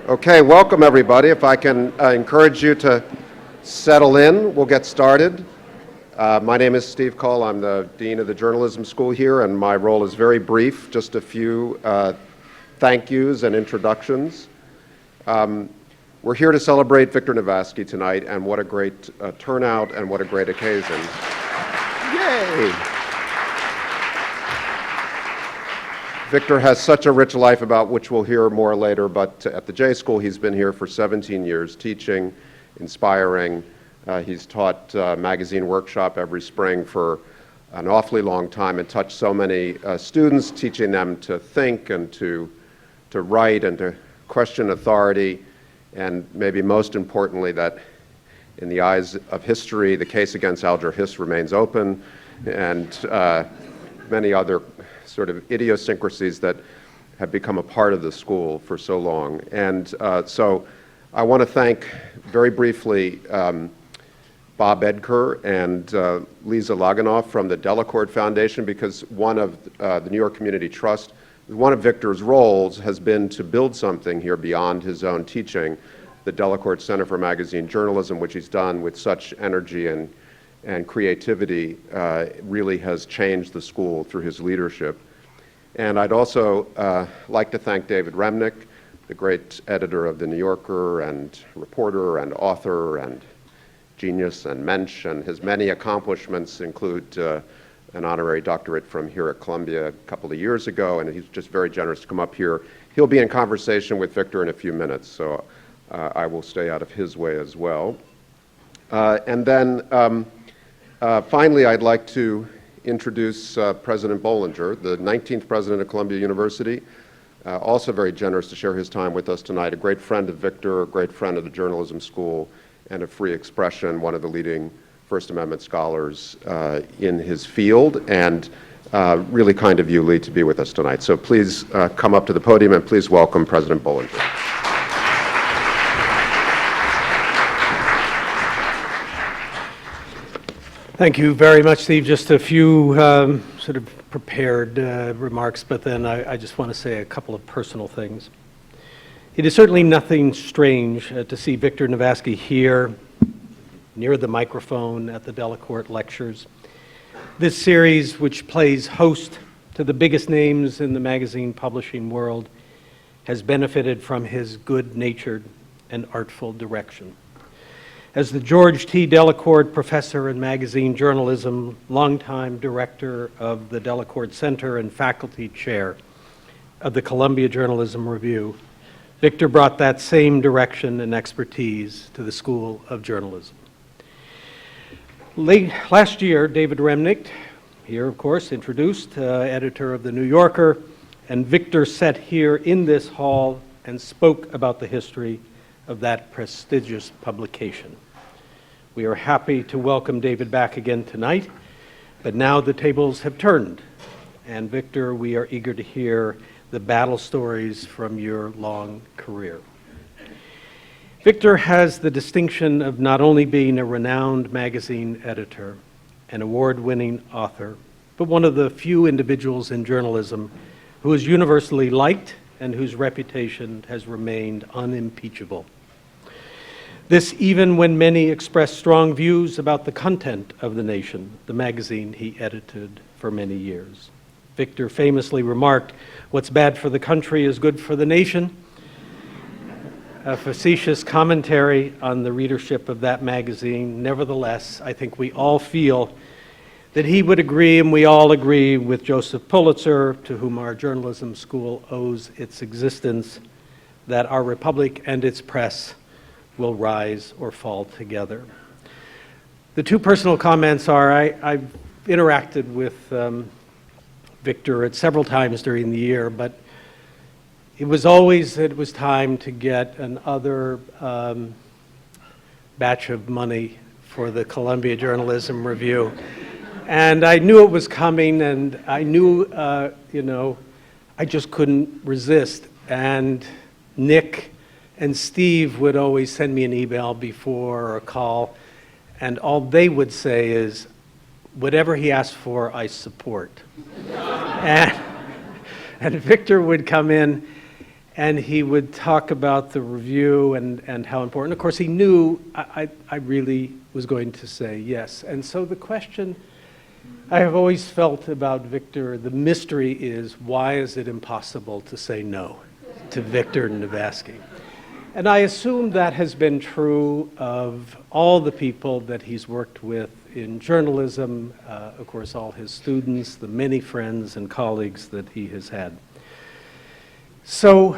Okay, welcome everybody. If I can encourage you to settle in, we'll get started. My name is Steve Cole. I'm the Dean of the Journalism School here, and my role is very brief, just a few thank yous and introductions. We're here to celebrate Victor Navasky tonight, and what a great turnout and what a great occasion. Yay! Victor has such a rich life about which we'll hear more later, but at the J School he's been here for 17 years teaching, inspiring. He's taught magazine workshop every spring for an awfully long time and touched so many students, teaching them to think and to write and to question authority, and maybe most importantly that in the eyes of history the case against Alger Hiss remains open, and many other sort of idiosyncrasies that have become a part of the school for so long. And so I want to thank very briefly Bob Edker and Lisa Laganoff from the Delacorte Foundation, because one of the New York Community Trust, one of Victor's roles has been to build something here beyond his own teaching, the Delacorte Center for Magazine Journalism, which he's done with such energy and creativity, really has changed the school through his leadership. And I'd also like to thank David Remnick, the great editor of The New Yorker and reporter and author and genius and mensch, and his many accomplishments include an honorary doctorate from here at Columbia a couple of years ago, and he's just very generous to come up here. He'll be in conversation with Victor in a few minutes, so I will stay out of his way as well. And then finally, I'd like to introduce President Bollinger, the 19th president of Columbia University, also very generous to share his time with us tonight, a great friend of Victor, a great friend of the journalism school, and of free expression, one of the leading First Amendment scholars in his field, and really kind of you, Lee, to be with us tonight. So please come up to the podium and please welcome President Bollinger. Thank you very much, Steve. Just a few sort of prepared remarks, but then I just want to say a couple of personal things. It is certainly nothing strange to see Victor Navasky here near the microphone at the Delacorte Lectures. This series, which plays host to the biggest names in the magazine publishing world, has benefited from his good-natured and artful direction. As the George T. Delacorte Professor in Magazine Journalism, longtime director of the Delacorte Center and faculty chair of the Columbia Journalism Review, Victor brought that same direction and expertise to the School of Journalism. Last year, David Remnick, here of course, introduced, editor of The New Yorker, and Victor sat here in this hall and spoke about the history of that prestigious publication. We are happy to welcome David back again tonight, but now the tables have turned. And Victor, we are eager to hear the battle stories from your long career. Victor has the distinction of not only being a renowned magazine editor, an award-winning author, but one of the few individuals in journalism who is universally liked and whose reputation has remained unimpeachable. This even when many express strong views about the content of The Nation, the magazine he edited for many years. Victor famously remarked, "What's bad for the country is good for the nation," a facetious commentary on the readership of that magazine. Nevertheless, I think we all feel that he would agree, and we all agree with Joseph Pulitzer, to whom our journalism school owes its existence, that our republic and its press will rise or fall together. The two personal comments are, I've interacted with Victor at several times during the year, but it was time to get another batch of money for the Columbia Journalism Review. And I knew it was coming, and I knew, I just couldn't resist. And Nick and Steve would always send me an email before or a call, and all they would say is, whatever he asked for, I support. and Victor would come in, And he would talk about the review and how important. Of course, he knew I really was going to say yes. And so the question I have always felt about Victor, the mystery is, why is it impossible to say no to Victor Navasky? And I assume that has been true of all the people that he's worked with in journalism, of course, all his students, the many friends and colleagues that he has had. So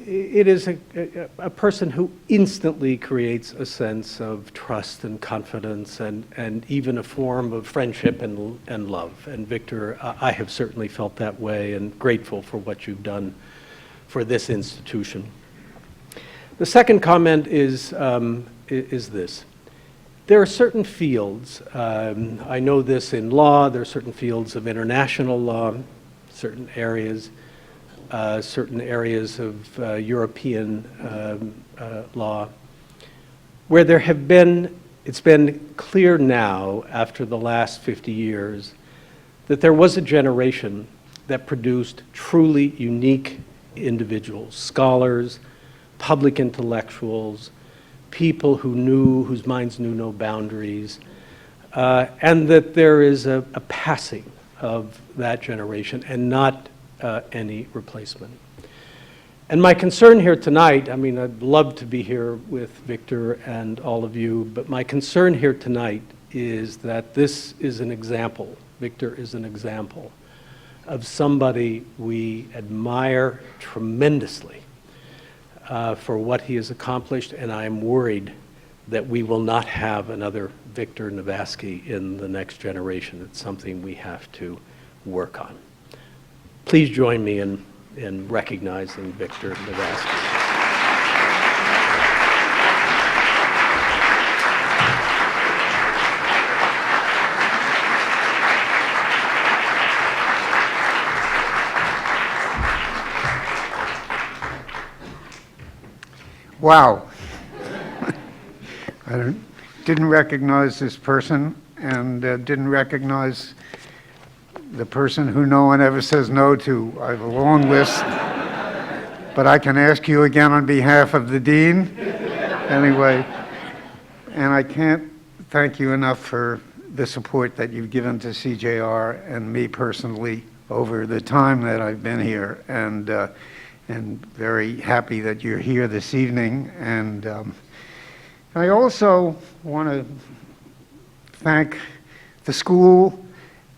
it is a person who instantly creates a sense of trust and confidence and even a form of friendship and love. And Victor, I have certainly felt that way and grateful for what you've done for this institution. The second comment is this. There are certain fields, I know this in law, there are certain fields of international law, certain areas of European law, where it's been clear now, after the last 50 years, that there was a generation that produced truly unique individuals, scholars, public intellectuals, people whose minds knew no boundaries, and that there is a passing of that generation and not any replacement. And my concern here tonight, I mean, I'd love to be here with Victor and all of you, but my concern here tonight is that this is an example, Victor is an example of somebody we admire tremendously for what he has accomplished, and I'm worried that we will not have another Victor Navasky in the next generation. It's something we have to work on. Please join me in recognizing Victor Navasky. Wow. I didn't recognize this person and didn't recognize the person who no one ever says no to. I have a long list, but I can ask you again on behalf of the dean. Anyway, and I can't thank you enough for the support that you've given to CJR and me personally over the time that I've been here, and very happy that you're here this evening. And I also want to thank the school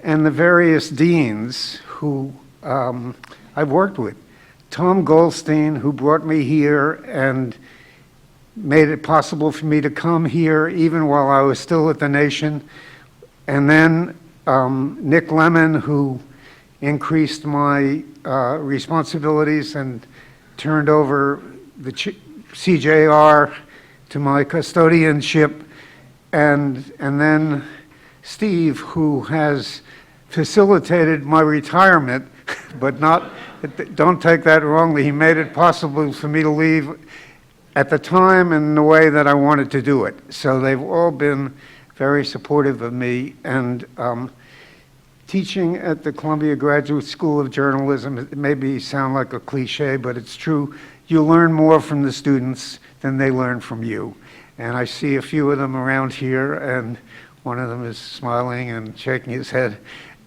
and the various deans who I've worked with. Tom Goldstein, who brought me here and made it possible for me to come here even while I was still at the Nation. And then Nick Lemon, who increased my responsibilities and turned over the CJR to my custodianship, and then Steve, who has facilitated my retirement, but don't take that wrongly, he made it possible for me to leave at the time and the way that I wanted to do it. So they've all been very supportive of me. And teaching at the Columbia Graduate School of Journalism, it maybe sound like a cliche, but it's true. You learn more from the students than they learn from you. And I see a few of them around here, and one of them is smiling and shaking his head,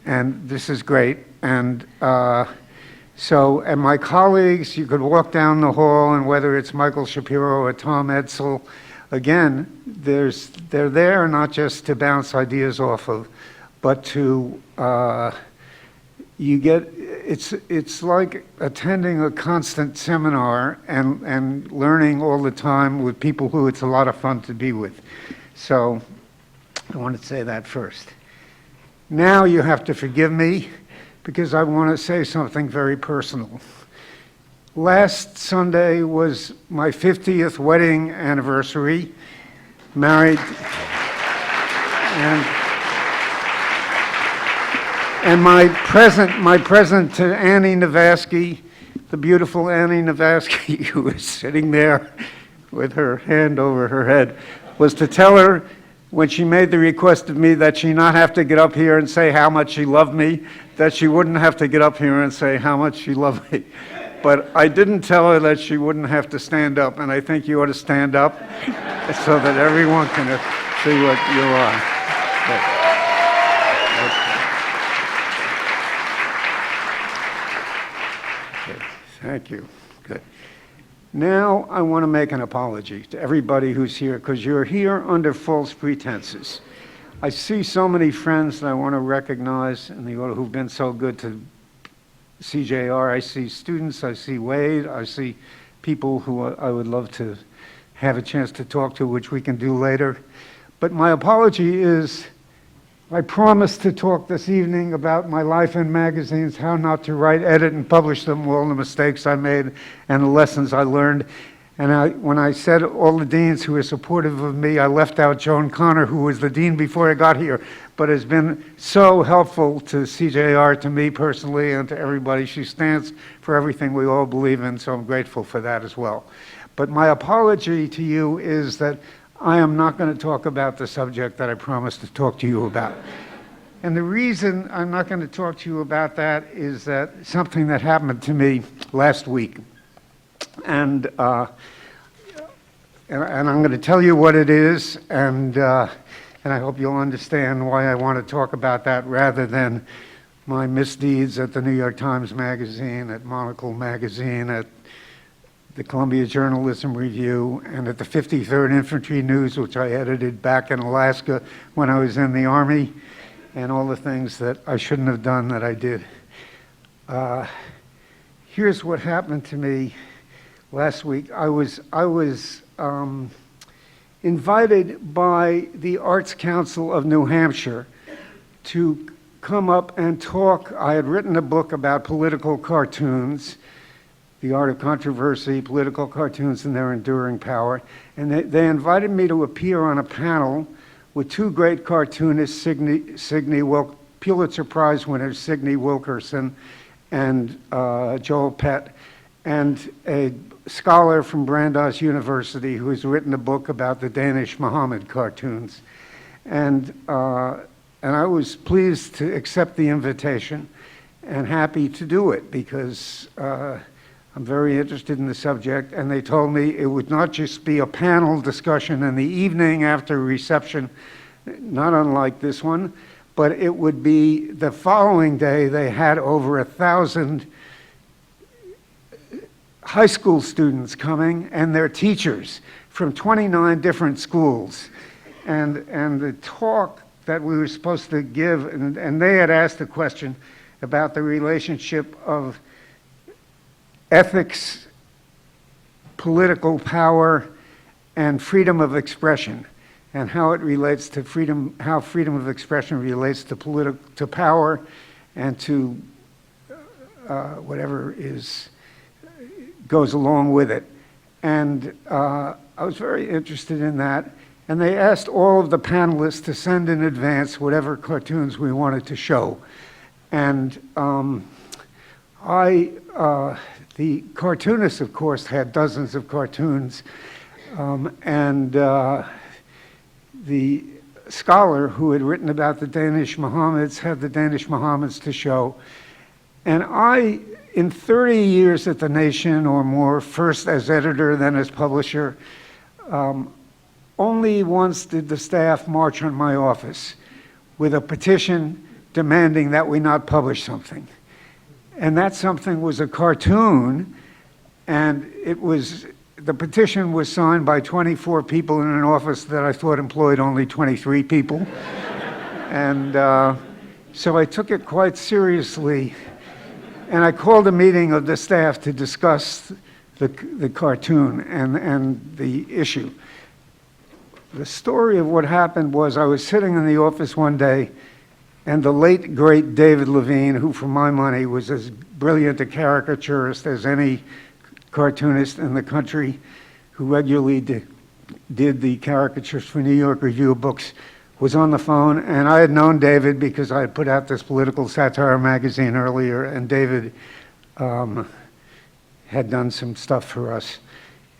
and this is great. And and my colleagues, you could walk down the hall, and whether it's Michael Shapiro or Tom Edsel, again, they're there not just to bounce ideas off of, but to it's like attending a constant seminar and learning all the time with people who it's a lot of fun to be with. So I want to say that first. Now you have to forgive me because I want to say something very personal. Last Sunday was my 50th wedding anniversary, married, and my present to Annie Navasky, the beautiful Annie Navasky, who is sitting there with her hand over her head, was to tell her when she made the request of me that she not have to get up here and say how much she loved me, that she wouldn't have to get up here and say how much she loved me. But I didn't tell her that she wouldn't have to stand up, and I think you ought to stand up so that everyone can see what you are. Okay. Thank you. Good. Now I want to make an apology to everybody who's here, because you're here under false pretenses. I see so many friends that I want to recognize and who've been so good to CJR. I see students, I see Wade, I see people who I would love to have a chance to talk to, which we can do later. But my apology is, I promised to talk this evening about my life in magazines, how not to write, edit, and publish them, all the mistakes I made and the lessons I learned. And when I said all the deans who were supportive of me, I left out Joan Connor, who was the dean before I got here, but has been so helpful to CJR, to me personally, and to everybody. She stands for everything we all believe in, so I'm grateful for that as well. But my apology to you is that I am not going to talk about the subject that I promised to talk to you about. And the reason I'm not going to talk to you about that is that something that happened to me last week. And I'm going to tell you what it is, and I hope you'll understand why I want to talk about that rather than my misdeeds at the New York Times Magazine, at Monocle Magazine, at the Columbia Journalism Review, and at the 53rd Infantry News, which I edited back in Alaska when I was in the Army, and all the things that I shouldn't have done that I did. Here's what happened to me last week. I was invited by the Arts Council of New Hampshire to come up and talk. I had written a book about political cartoons, The Art of Controversy, Political Cartoons and Their Enduring Power. And they invited me to appear on a panel with two great cartoonists, Pulitzer Prize winners Signe Wilkerson and Joel Pett, and a scholar from Brandeis University who has written a book about the Danish Muhammad cartoons. And I was pleased to accept the invitation and happy to do it because I'm very interested in the subject. And they told me it would not just be a panel discussion in the evening after reception, not unlike this one, but it would be the following day. They had over 1,000 high school students coming and their teachers from 29 different schools. And the talk that we were supposed to give, and they had asked a question about the relationship of ethics, political power, and freedom of expression, and how it relates to freedom, how freedom of expression relates to power and to whatever goes along with it. And I was very interested in that. And they asked all of the panelists to send in advance whatever cartoons we wanted to show. And the cartoonists, of course, had dozens of cartoons. And the scholar who had written about the Danish Mohammeds had the Danish Mohammeds to show. And I, in 30 years at The Nation or more, first as editor, then as publisher, only once did the staff march on my office with a petition demanding that we not publish something. And that something was a cartoon, and the petition was signed by 24 people in an office that I thought employed only 23 people. And so I took it quite seriously, and I called a meeting of the staff to discuss the cartoon and the issue. The story of what happened was I was sitting in the office one day, and the late, great David Levine, who for my money was as brilliant a caricaturist as any cartoonist in the country, who regularly did the caricatures for New York Review of Books, was on the phone. And I had known David because I had put out this political satire magazine earlier, and David had done some stuff for us.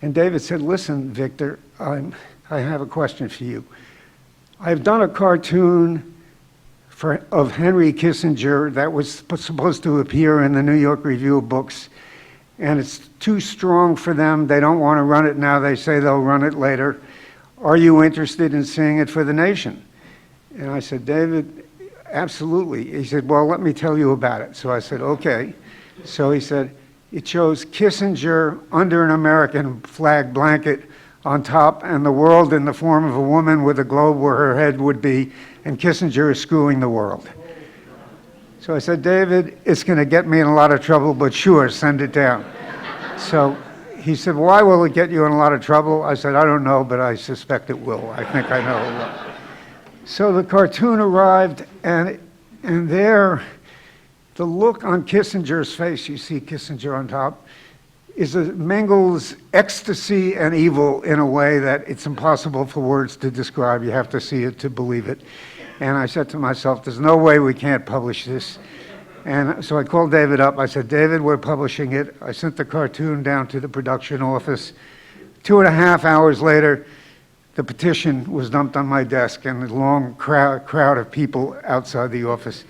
And David said, "Listen, Victor, I have a question for you. I've done a cartoon of Henry Kissinger that was supposed to appear in the New York Review of Books, and it's too strong for them. They don't want to run it now. They say they'll run it later. Are you interested in seeing it for the nation? And I said, David, absolutely. He said, well, let me tell you about it. So I said, okay. So he said, it shows Kissinger under an American flag blanket on top, and the world in the form of a woman with a globe where her head would be, and Kissinger is screwing the world. So I said, David, it's going to get me in a lot of trouble, but sure, send it down. So he said, why will it get you in a lot of trouble? I said, I don't know, but I suspect it will. I think I know it will. So the cartoon arrived, and there, the look on Kissinger's face, you see Kissinger on top, mingles ecstasy and evil in a way that it's impossible for words to describe. You have to see it to believe it. And I said to myself, there's no way we can't publish this. And so I called David up. I said, David, we're publishing it. I sent the cartoon down to the production office. 2.5 hours later, the petition was dumped on my desk, and a long crowd of people outside the office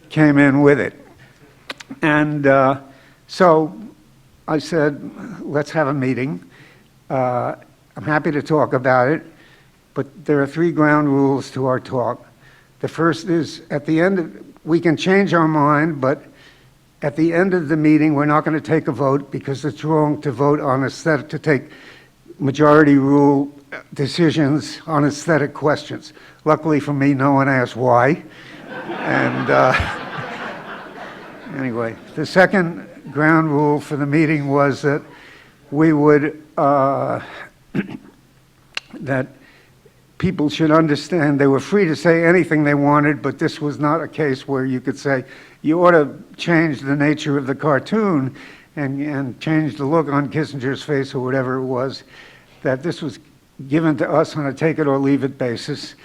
came in with it. And so I said, let's have a meeting. I'm happy to talk about it, but there are 3 ground rules to our talk. The first is, at the end, we can change our mind, but at the end of the meeting, we're not going to take a vote because it's wrong to vote on aesthetic, to take majority rule decisions on aesthetic questions. Luckily for me, no one asked why. And anyway, the second ground rule for the meeting was that we would, that people should understand they were free to say anything they wanted, but this was not a case where you could say, you ought to change the nature of the cartoon and change the look on Kissinger's face or whatever it was, that this was given to us on a take it or leave it basis.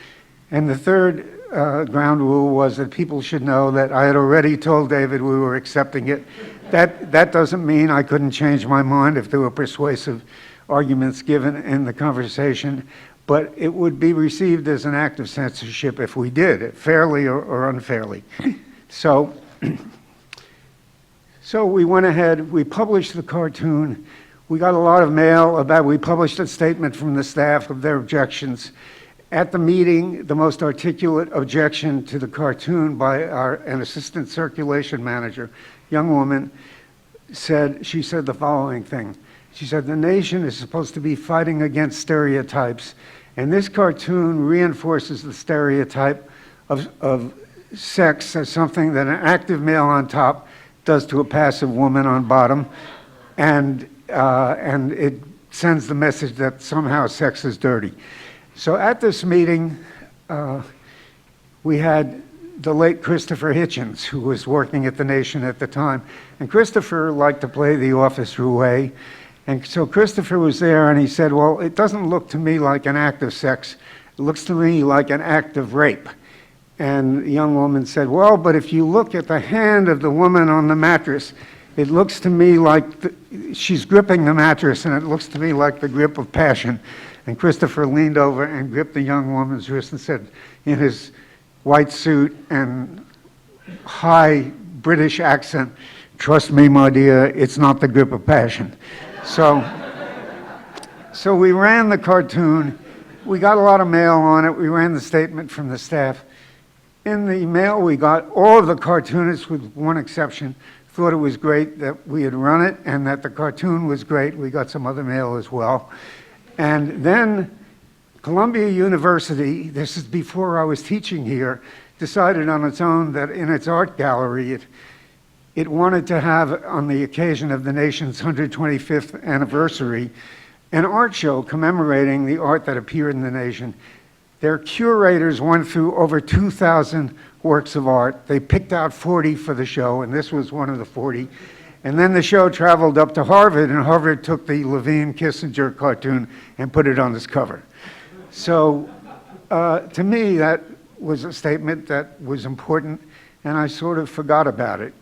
And the third ground rule was that people should know that I had already told David we were accepting it. That doesn't mean I couldn't change my mind if there were persuasive arguments given in the conversation, but it would be received as an act of censorship if we did it, fairly or unfairly. So we went ahead, we published the cartoon. We got a lot of mail we published a statement from the staff of their objections. At the meeting, the most articulate objection to the cartoon by an assistant circulation manager, young woman, she said the following thing. She said, the nation is supposed to be fighting against stereotypes, and this cartoon reinforces the stereotype of sex as something that an active male on top does to a passive woman on bottom, and it sends the message that somehow sex is dirty. So at this meeting, we had the late Christopher Hitchens, who was working at The Nation at the time. And Christopher liked to play the office roulette. And so Christopher was there, and he said, well, it doesn't look to me like an act of sex. It looks to me like an act of rape. And the young woman said, well, but if you look at the hand of the woman on the mattress, it looks to me like she's gripping the mattress, and it looks to me like the grip of passion. And Christopher leaned over and gripped the young woman's wrist and said, in his white suit and high British accent, trust me, my dear, it's not the grip of passion. So we ran the cartoon. We got a lot of mail on it. We ran the statement from the staff. In the mail we got, all of the cartoonists, with one exception, thought it was great that we had run it and that the cartoon was great. We got some other mail as well. And then Columbia University, this is before I was teaching here, decided on its own that in its art gallery, it wanted to have, on the occasion of the nation's 125th anniversary, an art show commemorating the art that appeared in the nation. Their curators went through over 2,000 works of art. They picked out 40 for the show, and this was one of the 40. And then the show traveled up to Harvard, and Harvard took the Levine Kissinger cartoon and put it on its cover. So to me, that was a statement that was important, and I sort of forgot about it,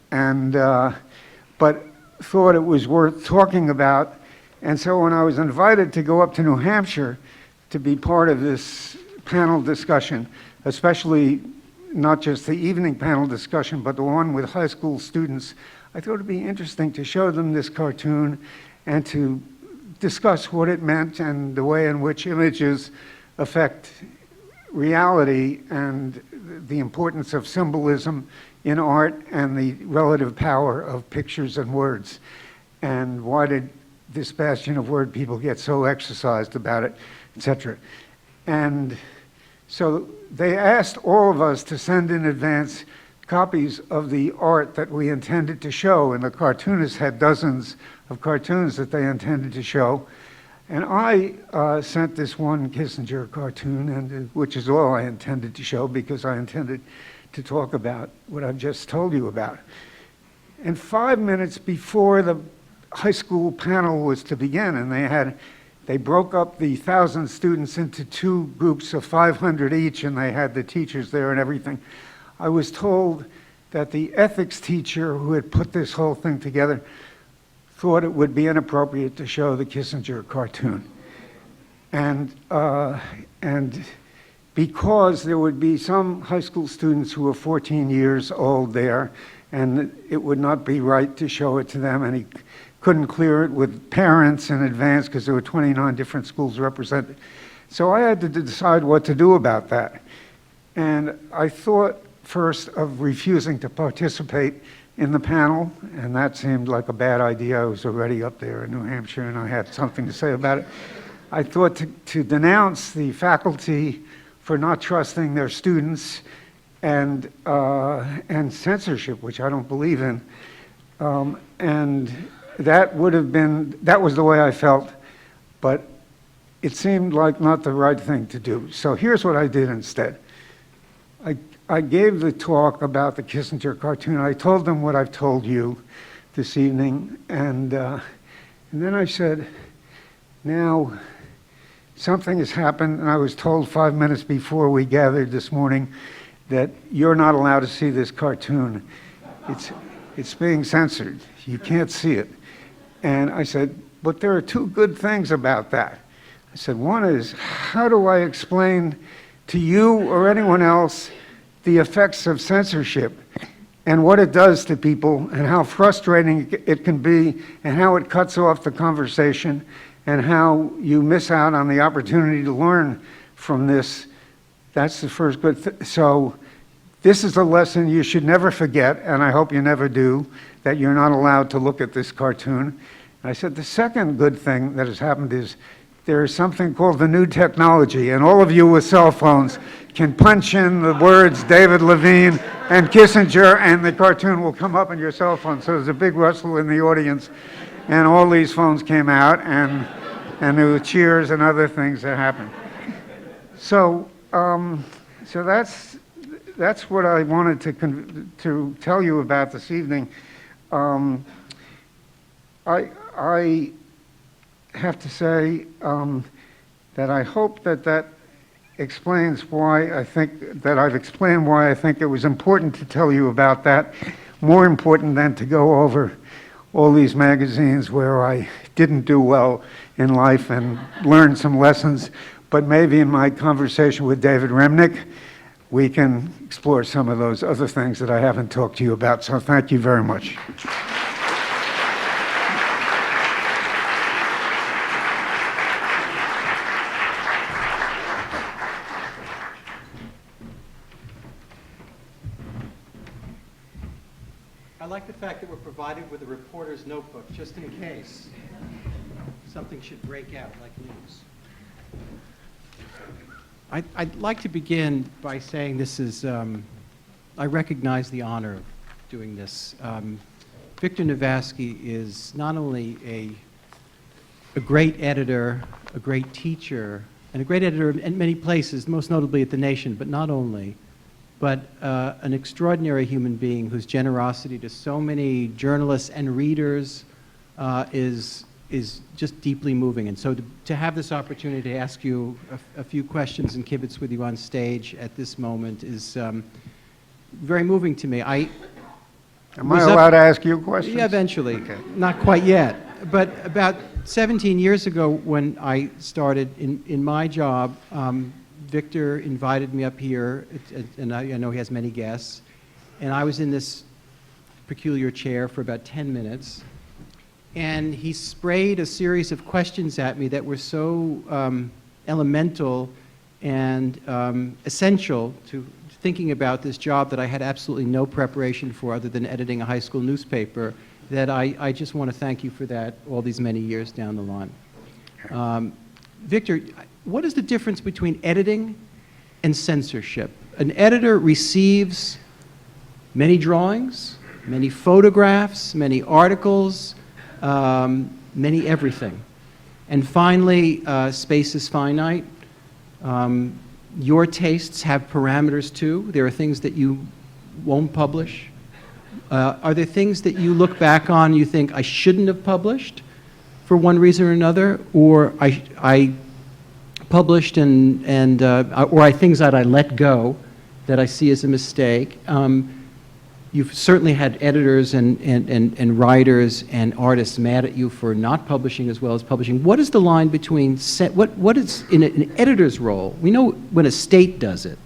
but thought it was worth talking about. And so when I was invited to go up to New Hampshire to be part of this panel discussion, especially not just the evening panel discussion, but the one with high school students I thought it'd be interesting to show them this cartoon and to discuss what it meant and the way in which images affect reality and the importance of symbolism in art and the relative power of pictures and words. And why did this bastion of word people get so exercised about it, etc. And so they asked all of us to send in advance copies of the art that we intended to show, and the cartoonists had dozens of cartoons that they intended to show. And I sent this one Kissinger cartoon, and which is all I intended to show because I intended to talk about what I've just told you about. And 5 minutes before the high school panel was to begin, and they broke up the 1,000 students into two groups of 500 each, and they had the teachers there and everything. I was told that the ethics teacher who had put this whole thing together thought it would be inappropriate to show the Kissinger cartoon. And because there would be some high school students who were 14 years old there, and it would not be right to show it to them, and he couldn't clear it with parents in advance because there were 29 different schools represented. So I had to decide what to do about that. And I thought first of refusing to participate in the panel, and that seemed like a bad idea. I was already up there in New Hampshire, and I had something to say about it. I thought to denounce the faculty for not trusting their students and censorship, which I don't believe in. And that was the way I felt, but it seemed like not the right thing to do. So here's what I did instead. I gave the talk about the Kissinger cartoon. I told them what I've told you this evening, and then I said, now something has happened, and I was told 5 minutes before we gathered this morning that you're not allowed to see this cartoon. It's being censored. You can't see it. And I said, but there are two good things about that. I said, one is, how do I explain to you or anyone else the effects of censorship and what it does to people and how frustrating it can be and how it cuts off the conversation and how you miss out on the opportunity to learn from this. That's the first good so this is a lesson you should never forget, and I hope you never do, that you're not allowed to look at this cartoon. And I said the second good thing that has happened is there is something called the new technology, and all of you with cell phones can punch in the words David Levine and Kissinger, and the cartoon will come up on your cell phone. So there's a big rustle in the audience, and all these phones came out, and there were cheers and other things that happened. So that's what I wanted to tell you about this evening. I have to say that I hope that explains why I think that I've explained why I think it was important to tell you about that, more important than to go over all these magazines where I didn't do well in life and learn some lessons. But maybe in my conversation with David Remnick, we can explore some of those other things that I haven't talked to you about. So thank you very much. I like the fact that we're provided with a reporter's notebook, just in case something should break out like news. I'd like to begin by saying this is, I recognize the honor of doing this. Victor Navasky is not only a great editor, a great teacher, and a great editor in many places, most notably at The Nation, but not only, but an extraordinary human being whose generosity to so many journalists and readers is just deeply moving. And so to have this opportunity to ask you a few questions and kibitz with you on stage at this moment is very moving to me. Am I allowed to ask you questions? Yeah, eventually. Okay. Not quite yet. But about 17 years ago when I started in my job, Victor invited me up here, and I know he has many guests, and I was in this peculiar chair for about 10 minutes. And he sprayed a series of questions at me that were so elemental and essential to thinking about this job that I had absolutely no preparation for other than editing a high school newspaper, that I just want to thank you for that all these many years down the line. Victor, what is the difference between editing and censorship? An editor receives many drawings, many photographs, many articles, many everything. And finally, space is finite. Your tastes have parameters too. There are things that you won't publish. Are there things that you look back on and you think, I shouldn't have published for one reason or another, or I published or things that I let go that I see as a mistake? You've certainly had editors and writers and artists mad at you for not publishing as well as publishing. What is the line between, what is, in an editor's role, we know when a state does it,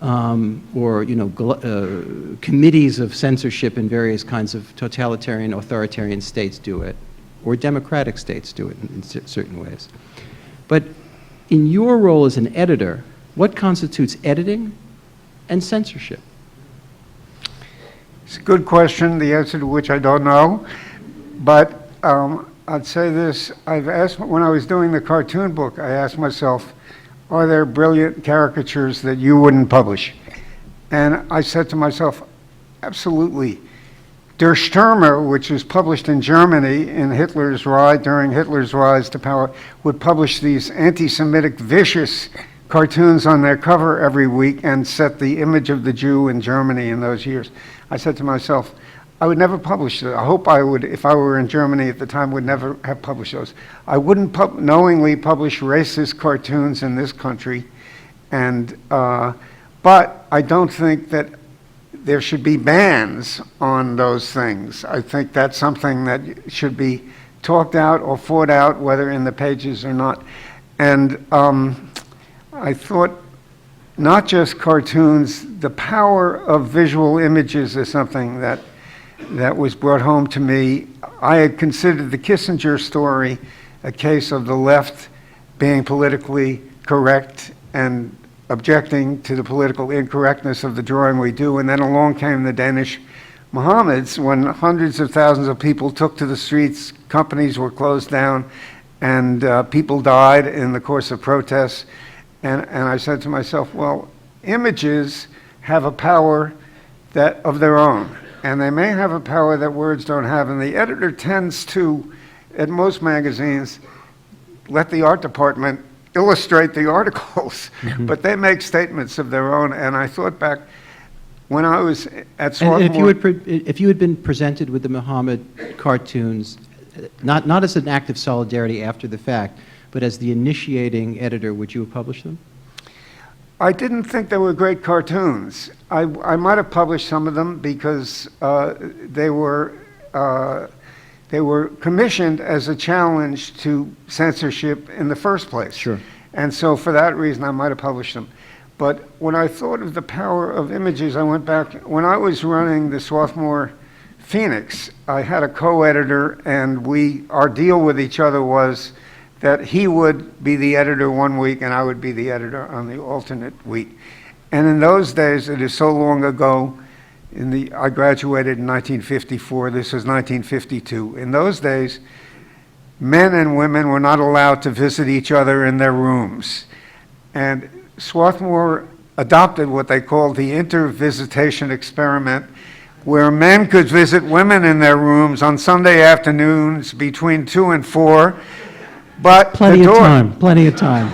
or, you know, committees of censorship in various kinds of totalitarian, authoritarian states do it, or democratic states do it in certain ways. But in your role as an editor, what constitutes editing and censorship? It's a good question, the answer to which I don't know. But I'd say this, I've asked, when I was doing the cartoon book, I asked myself, are there brilliant caricatures that you wouldn't publish? And I said to myself, absolutely. Der Stürmer, which was published in Germany in Hitler's rise, during Hitler's rise to power, would publish these anti-Semitic, vicious cartoons on their cover every week and set the image of the Jew in Germany in those years. I said to myself, I would never publish it. I hope I would, if I were in Germany at the time, would never have published those. I wouldn't knowingly publish racist cartoons in this country, and but I don't think that there should be bans on those things. I think that's something that should be talked out or fought out, whether in the pages or not. And I thought, not just cartoons, the power of visual images is something that was brought home to me. I had considered the Kissinger story a case of the left being politically correct and objecting to the political incorrectness of the drawing we do, and then along came the Danish Mohammeds when hundreds of thousands of people took to the streets, companies were closed down, and people died in the course of protests. And I said to myself, well, images have a power of their own, and they may have a power that words don't have, and the editor tends to, at most magazines, let the art department illustrate the articles, but they make statements of their own. And I thought back, when I was at Swarthmore... If you had been presented with the Muhammad cartoons, not as an act of solidarity after the fact, but as the initiating editor, would you have published them? I didn't think they were great cartoons. I might have published some of them because they were commissioned as a challenge to censorship in the first place. Sure. And so for that reason, I might have published them. But when I thought of the power of images, I went back. When I was running the Swarthmore Phoenix, I had a co-editor, and our deal with each other was that he would be the editor one week and I would be the editor on the alternate week. And in those days, it is so long ago, I graduated in 1954, this was 1952. In those days, men and women were not allowed to visit each other in their rooms. And Swarthmore adopted what they called the inter-visitation experiment, where men could visit women in their rooms on Sunday afternoons between 2 and 4. But plenty of time.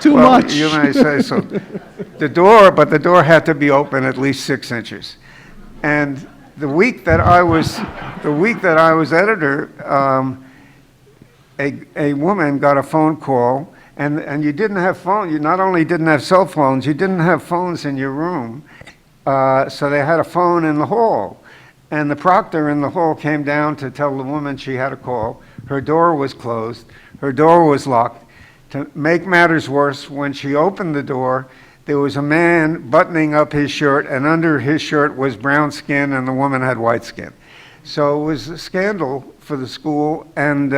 Too much. You may say so. The door had to be open at least 6 inches. And the week that I was editor, a woman got a phone call, and you didn't have phone. You not only didn't have cell phones, you didn't have phones in your room. So they had a phone in the hall. And the proctor in the hall came down to tell the woman she had a call. Her door was closed. Her door was locked. To make matters worse, when she opened the door, there was a man buttoning up his shirt, and under his shirt was brown skin, and the woman had white skin. So it was a scandal for the school, and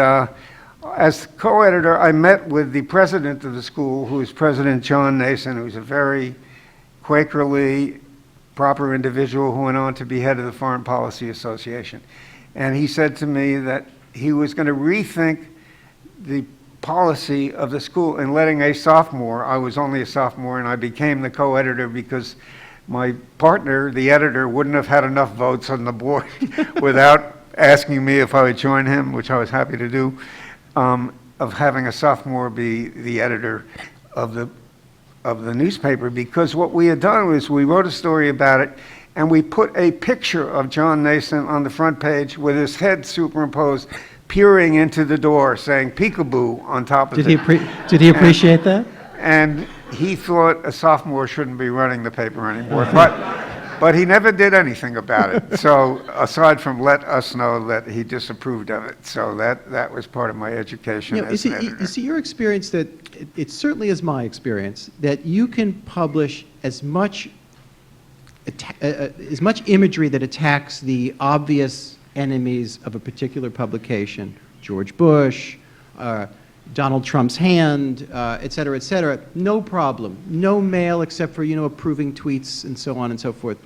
as co-editor, I met with the president of the school, who is President John Nason, who's a very Quakerly proper individual who went on to be head of the Foreign Policy Association. And he said to me that he was going to rethink the policy of the school in letting a sophomore, I was only a sophomore, and I became the co-editor because my partner, the editor, wouldn't have had enough votes on the board without asking me if I would join him, which I was happy to do, of having a sophomore be the editor of the newspaper, because what we had done was we wrote a story about it, and we put a picture of John Nason on the front page with his head superimposed, peering into the door, saying peekaboo on top of it. Did he appreciate that? And he thought a sophomore shouldn't be running the paper anymore, but he never did anything about it. So aside from let us know that he disapproved of it, so that was part of my education as an editor. You see, your experience that it certainly is my experience that you can publish as much imagery that attacks the obvious enemies of a particular publication, George Bush, Donald Trump's hand, et cetera, no problem. No mail except for, approving tweets and so on and so forth.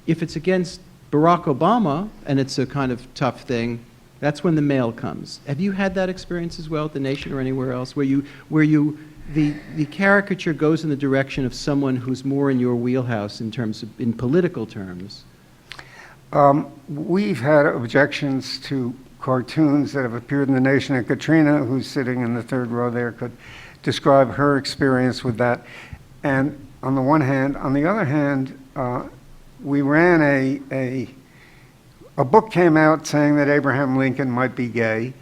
If it's against Barack Obama and it's a kind of tough thing, that's when the mail comes. Have you had that experience as well at The Nation or anywhere else where the caricature goes in the direction of someone who's more in your wheelhouse in political terms? We've had objections to cartoons that have appeared in The Nation, and Katrina, who's sitting in the third row there, could describe her experience with that. And on the one hand, on the other hand, we ran a book came out saying that Abraham Lincoln might be gay,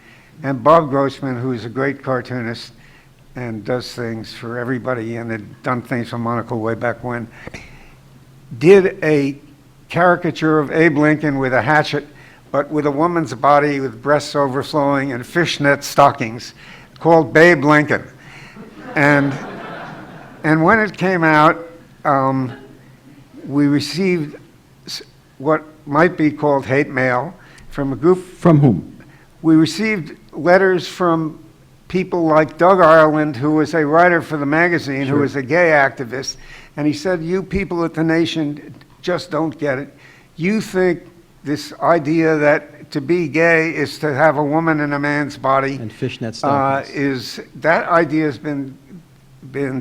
and Bob Grossman, who is a great cartoonist and does things for everybody and had done things for Monocle way back when, did a caricature of Abe Lincoln with a hatchet, but with a woman's body with breasts overflowing and fishnet stockings, called Babe Lincoln. And when it came out, we received what might be called hate mail from a group. From whom? We received letters from people like Doug Ireland, who was a writer for the magazine, Sure. who was a gay activist, and he said, you people at The Nation just don't get it. You think this idea that to be gay is to have a woman in a man's body, And fishnet stockings. that idea has been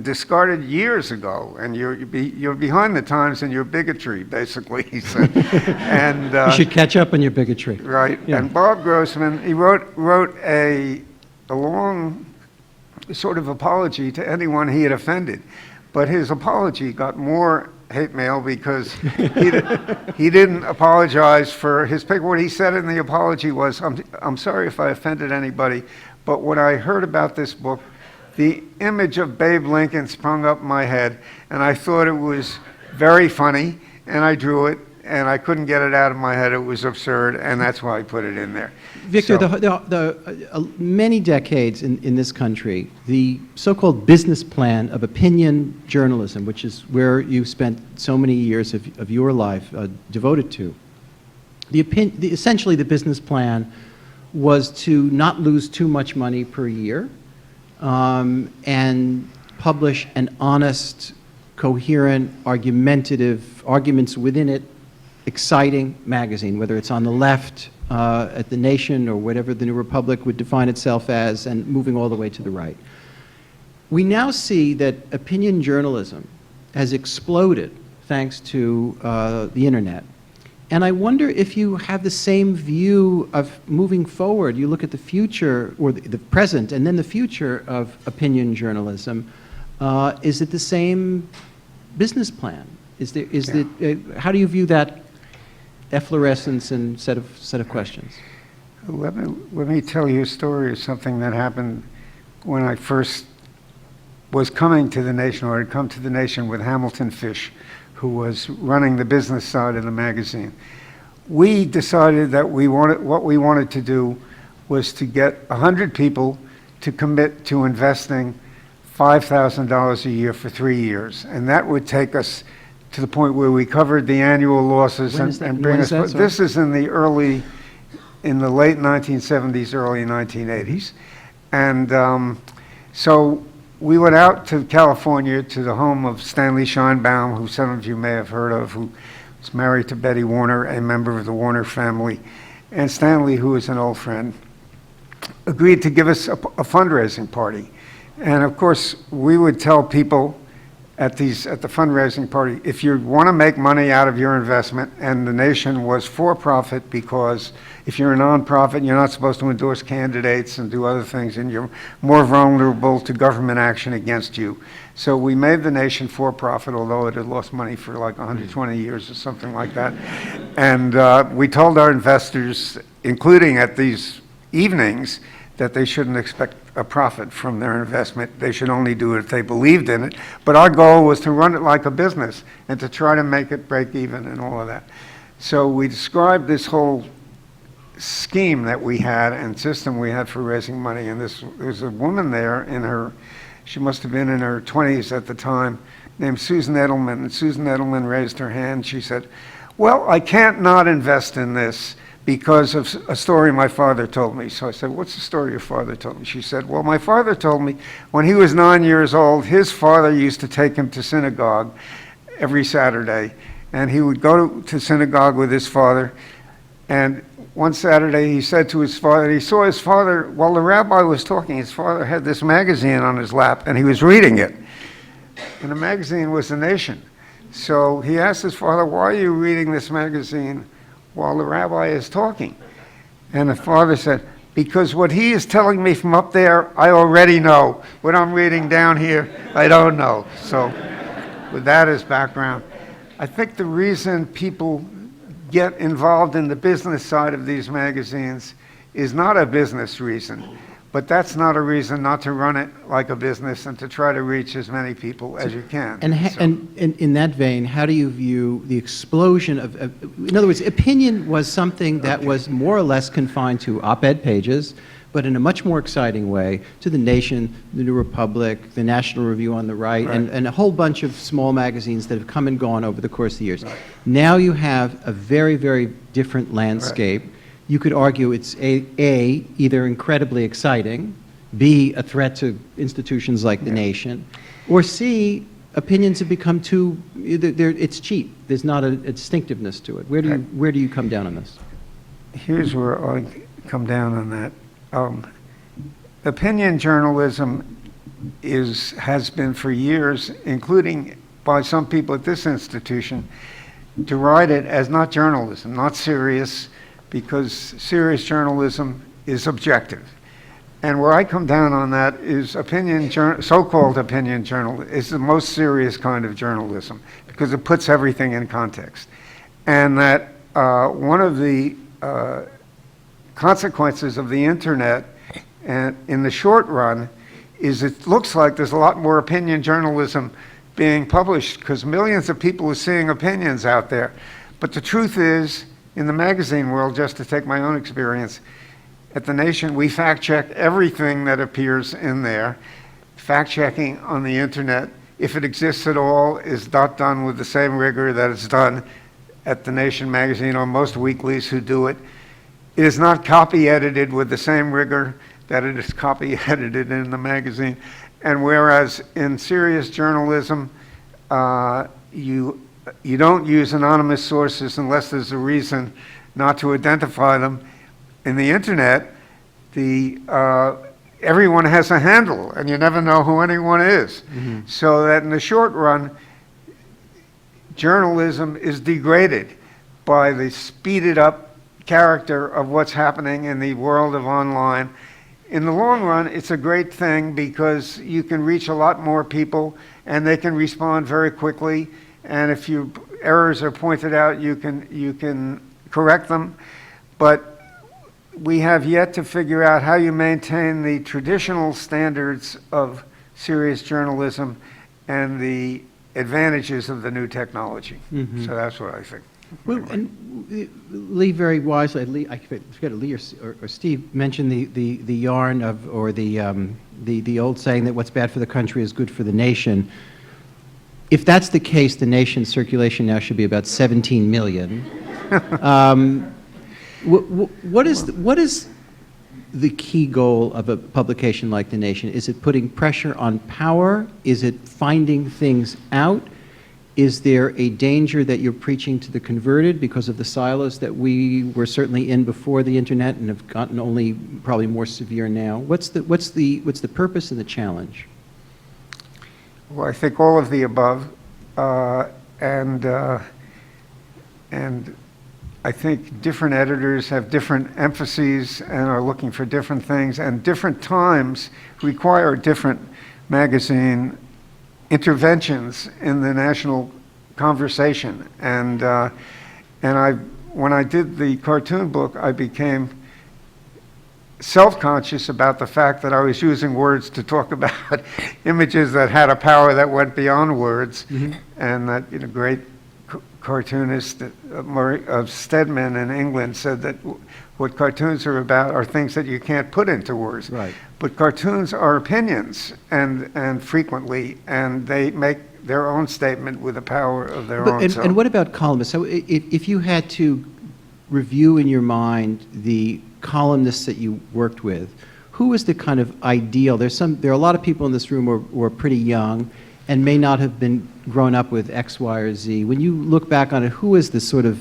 discarded years ago, and you're behind the times in your bigotry, basically, he said. And You should catch up on your bigotry. right. Yeah. And Bob Grossman, he wrote a long sort of apology to anyone he had offended, but his apology got more hate mail because he didn't apologize for his pick. What he said in the apology was, I'm sorry if I offended anybody, but when I heard about this book, the image of Babe Lincoln sprung up in my head, and I thought it was very funny, and I drew it, and I couldn't get it out of my head. It was absurd, and that's why I put it in there. Victor, So- many decades in this country, the so-called business plan of opinion journalism, which is where you spent so many years of your life devoted to, essentially the business plan was to not lose too much money per year and publish an honest, coherent, argumentative, arguments within it, exciting magazine, whether it's on the left at The Nation or whatever the New Republic would define itself as, and moving all the way to the right. We now see that opinion journalism has exploded thanks to the internet. And I wonder if you have the same view of moving forward. You look at the future, or the present, and then the future of opinion journalism. Is it the same business plan? How do you view that efflorescence and set of questions? Let me tell you a story of something that happened when I first was coming to The Nation, or had come to The Nation with Hamilton Fish, who was running the business side of the magazine. We decided that what we wanted to do was to get 100 people to commit to investing $5,000 a year for 3 years. And that would take us to the point where we covered the annual losses When is that- and bring when us, is that, sorry? this is in the late 1970s, early 1980s. And so we went out to California to the home of Stanley Scheinbaum, who some of you may have heard of, who was married to Betty Warner, a member of the Warner family. And Stanley, who is an old friend, agreed to give us a fundraising party. And of course, we would tell people at the fundraising party, if you want to make money out of your investment, and the nation was for profit, because if you're a nonprofit, you're not supposed to endorse candidates and do other things, and you're more vulnerable to government action against you. So we made the nation for profit, although it had lost money for like 120 years or something like that. And we told our investors, including at these evenings, that they shouldn't expect a profit from their investment. They should only do it if they believed in it. But our goal was to run it like a business and to try to make it break even and all of that. So we described this whole scheme that we had and system we had for raising money. And there was a woman she must have been in her 20s at the time, named Susan Edelman. And Susan Edelman raised her hand. She said, well, I can't not invest in this because of a story my father told me. So I said, what's the story your father told me? She said, well, my father told me when he was 9 years old, his father used to take him to synagogue every Saturday. And he would go to synagogue with his father. And one Saturday he said to his father, he saw his father, while the rabbi was talking, his father had this magazine on his lap and he was reading it. And the magazine was The Nation. So he asked his father, why are you reading this magazine while the rabbi is talking? And the father said, because what he is telling me from up there, I already know. What I'm reading down here, I don't know. So with that as background, I think the reason people get involved in the business side of these magazines is not a business reason, but that's not a reason not to run it like a business and to try to reach as many people as you can. And in that vein, how do you view the explosion of in other words, opinion was something that was more or less confined to op-ed pages, but in a much more exciting way to The Nation, The New Republic, The National Review on the right, and a whole bunch of small magazines that have come and gone over the course of the years. Right. Now you have a very, very different landscape. Right. You could argue it's A, either incredibly exciting, B, a threat to institutions like The Nation, or C, opinions have become too, it's cheap. There's not a distinctiveness to it. Where do you come down on this? Here's where I come down on that. Opinion journalism has been for years, including by some people at this institution, derided as not journalism, not serious, because serious journalism is objective. And where I come down on that is so-called opinion journalism is the most serious kind of journalism because it puts everything in context. And that one of the consequences of the internet and in the short run is it looks like there's a lot more opinion journalism being published because millions of people are seeing opinions out there. But the truth is, in the magazine world, just to take my own experience, at The Nation, we fact-check everything that appears in there. Fact-checking on the internet, if it exists at all, is not done with the same rigor that it's done at The Nation magazine or most weeklies who do it. It is not copy-edited with the same rigor that it is copy-edited in the magazine. And whereas in serious journalism, you don't use anonymous sources unless there's a reason not to identify them. In the internet, everyone has a handle, and you never know who anyone is. Mm-hmm. So that in the short run, journalism is degraded by the speeded up character of what's happening in the world of online. In the long run, it's a great thing because you can reach a lot more people and they can respond very quickly. And if errors are pointed out, you can correct them. But we have yet to figure out how you maintain the traditional standards of serious journalism and the advantages of the new technology. Mm-hmm. So that's what I think. Well, and Lee very wisely, I forget Lee or Steve mentioned the yarn of, or the old saying that what's bad for the country is good for the nation. If that's the case, the nation's circulation now should be about 17 million. What is the key goal of a publication like The Nation? Is it putting pressure on power? Is it finding things out? Is there a danger that you're preaching to the converted because of the silos that we were certainly in before the internet and have gotten only probably more severe now? What's the purpose and the challenge? Well, I think all of the above, and I think different editors have different emphases and are looking for different things, and different times require different magazine interventions in the national conversation. And when I did the cartoon book, I became self-conscious about the fact that I was using words to talk about images that had a power that went beyond words, and that great cartoonist Stedman in England said that what cartoons are about are things that you can't put into words. Right. But cartoons are opinions, and frequently, and they make their own statement with the power of their own. And what about columnists? So if you had to review in your mind the columnists that you worked with, who was the kind of ideal? There are a lot of people in this room who are pretty young and may not have been grown up with X, Y, or Z. When you look back on it, who is the sort of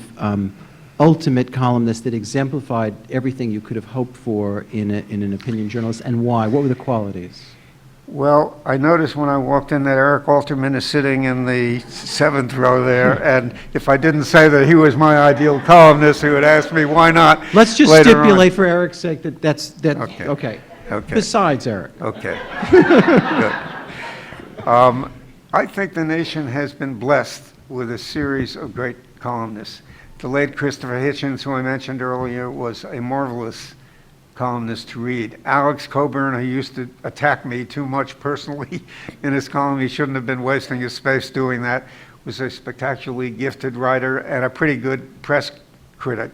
ultimate columnist that exemplified everything you could have hoped for in an opinion journalist, and why? What were the qualities? Well, I noticed when I walked in that Eric Alterman is sitting in the 7th row there, and if I didn't say that he was my ideal columnist, he would ask me why not. Let's just stipulate for Eric's sake that that's Okay. Okay. Besides Eric. Okay. Good. I think the nation has been blessed with a series of great columnists. The late Christopher Hitchens, who I mentioned earlier, was a marvelous columnist to read. Alex Coburn, who used to attack me too much personally in his column, he shouldn't have been wasting his space doing that, was a spectacularly gifted writer and a pretty good press critic.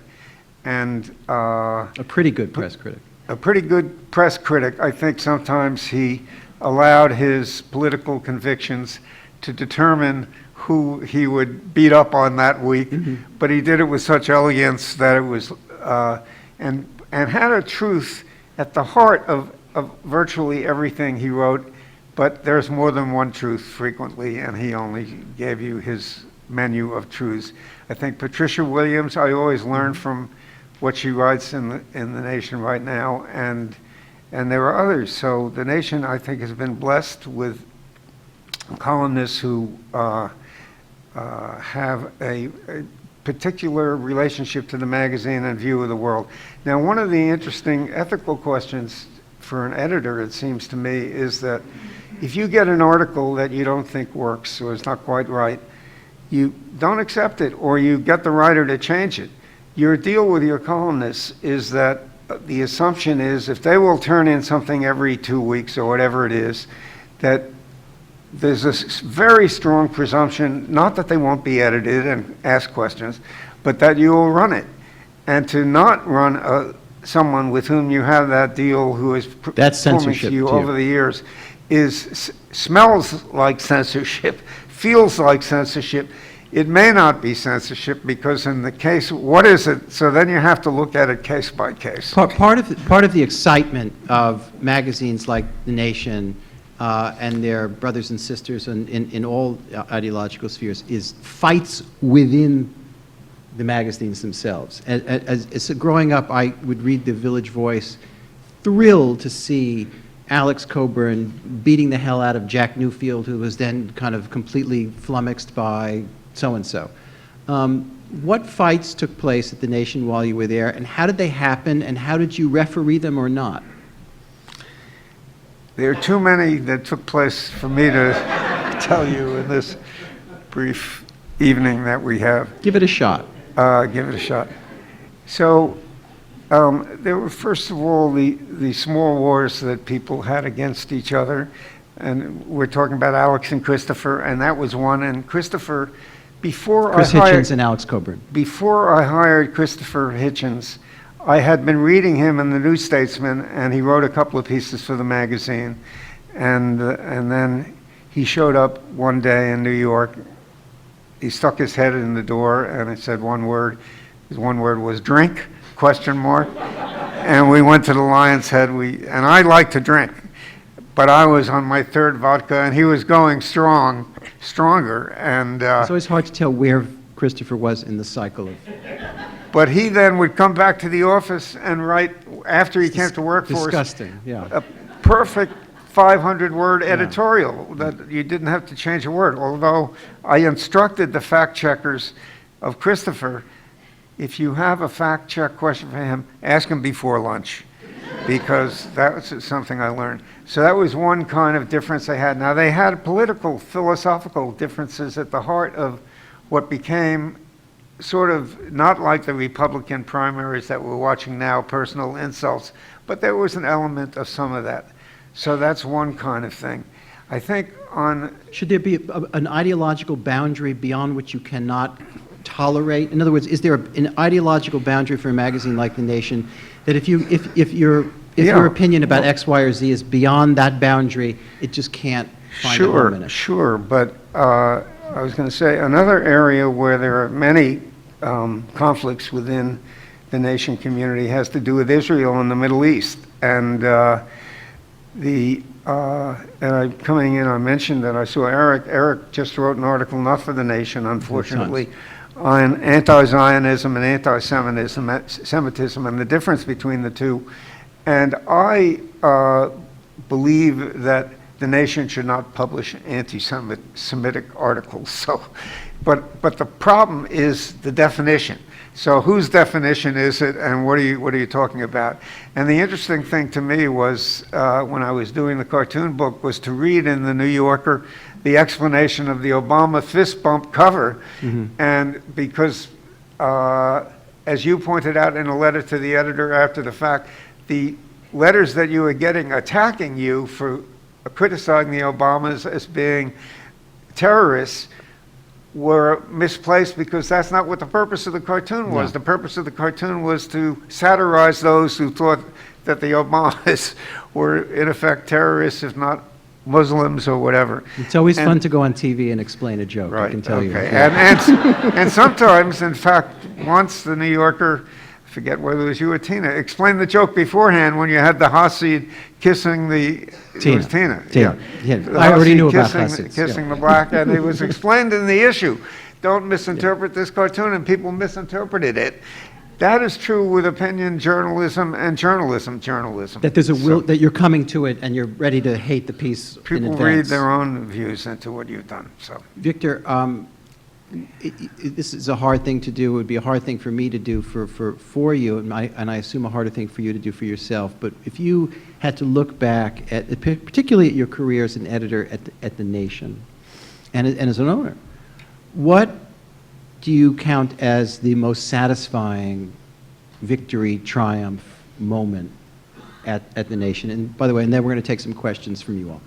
And a pretty good press critic. A pretty good press critic. I think sometimes he allowed his political convictions to determine who he would beat up on that week, but he did it with such elegance that it was, and had a truth at the heart of virtually everything he wrote, but there's more than one truth frequently, and he only gave you his menu of truths. I think Patricia Williams, I always learn from what she writes in the Nation right now, and there are others. So the Nation, I think, has been blessed with columnists who have a particular relationship to the magazine and view of the world. Now, one of the interesting ethical questions for an editor, it seems to me, is that if you get an article that you don't think works or is not quite right, you don't accept it, or you get the writer to change it. Your deal with your columnists is that the assumption is if they will turn in something every 2 weeks or whatever it is, that there's a very strong presumption, not that they won't be edited and ask questions, but that you will run it. And to not run someone with whom you have that deal, who is that's performing censorship to you too. over the years, smells like censorship, feels like censorship. It may not be censorship, because in the case, what is it? So then you have to look at it case by case. Part of the excitement of magazines like The Nation and their brothers and sisters in all ideological spheres is fights within the magazines themselves. As growing up, I would read the Village Voice, thrilled to see Alex Coburn beating the hell out of Jack Newfield, who was then kind of completely flummoxed by so-and-so. What fights took place at The Nation while you were there, and how did they happen, and how did you referee them or not? There are too many that took place for me to tell you in this brief evening that we have. Give it a shot. Give it a shot. So there were, first of all, the small wars that people had against each other. And we're talking about Alex and Christopher, and that was one. And Christopher Before Chris I hired, Hitchens and Alex Coburn. Before I hired Christopher Hitchens, I had been reading him in the New Statesman, and he wrote a couple of pieces for the magazine. And then he showed up one day in New York. He stuck his head in the door, and it said one word. His one word was "drink?" ? And we went to the Lion's Head. And I like to drink, but I was on my third vodka, and he was going stronger. And It's always hard to tell where Christopher was in the cycle of but he then would come back to the office and write, after he came to work for us, disgusting. Yeah. a perfect 500-word editorial that you didn't have to change a word. Although I instructed the fact checkers of Christopher, if you have a fact check question for him, ask him before lunch, because that was something I learned. So that was one kind of difference they had. Now, they had political, philosophical differences at the heart of what became sort of not like the Republican primaries that we're watching now, personal insults, but there was an element of some of that. So that's one kind of thing. I think on... Should there be an ideological boundary beyond which you cannot tolerate? In other words, is there an ideological boundary for a magazine like The Nation that if your opinion about X, Y, or Z is beyond that boundary, it just can't find a home in it? Sure, but I was going to say another area where there are many conflicts within the Nation community has to do with Israel and the Middle East. And coming in, I mentioned that I saw Eric. Eric just wrote an article, not for the Nation, unfortunately, on anti-Zionism and anti-Semitism and the difference between the two. And I believe that the Nation should not publish anti-Semitic articles. So, but the problem is the definition. So whose definition is it, and what are you talking about? And the interesting thing to me was when I was doing the cartoon book was to read in the New Yorker the explanation of the Obama fist bump cover, and because as you pointed out in a letter to the editor after the fact, the letters that you were getting attacking you for criticizing the Obamas as being terrorists were misplaced, because that's not what the purpose of the cartoon was. The purpose of the cartoon was to satirize those who thought that the Obamas were in effect terrorists, if not Muslims or whatever. It's always fun to go on TV and explain a joke, Right, I can tell you. okay. And sometimes, in fact, once the New Yorker, I forget whether it was you or Tina, explained the joke beforehand when you had the Hasid kissing the... Tina. It was Tina. Yeah. The I already Hasid knew about kissing, Hasids. Kissing the black, and it was explained in the issue. Don't misinterpret this cartoon, and people misinterpreted it. That is true with opinion journalism and journalism. That there's a will, that you're coming to it and you're ready to hate the piece in People advance. read their own views into what you've done. So, Victor, this is a hard thing to do. It would be a hard thing for me to do for you, and I assume a harder thing for you to do for yourself. But if you had to look back at, particularly at your career as an editor at The Nation, and as an owner, what do you count as the most satisfying victory, triumph moment at The Nation? And by the way, and then we're going to take some questions from you all.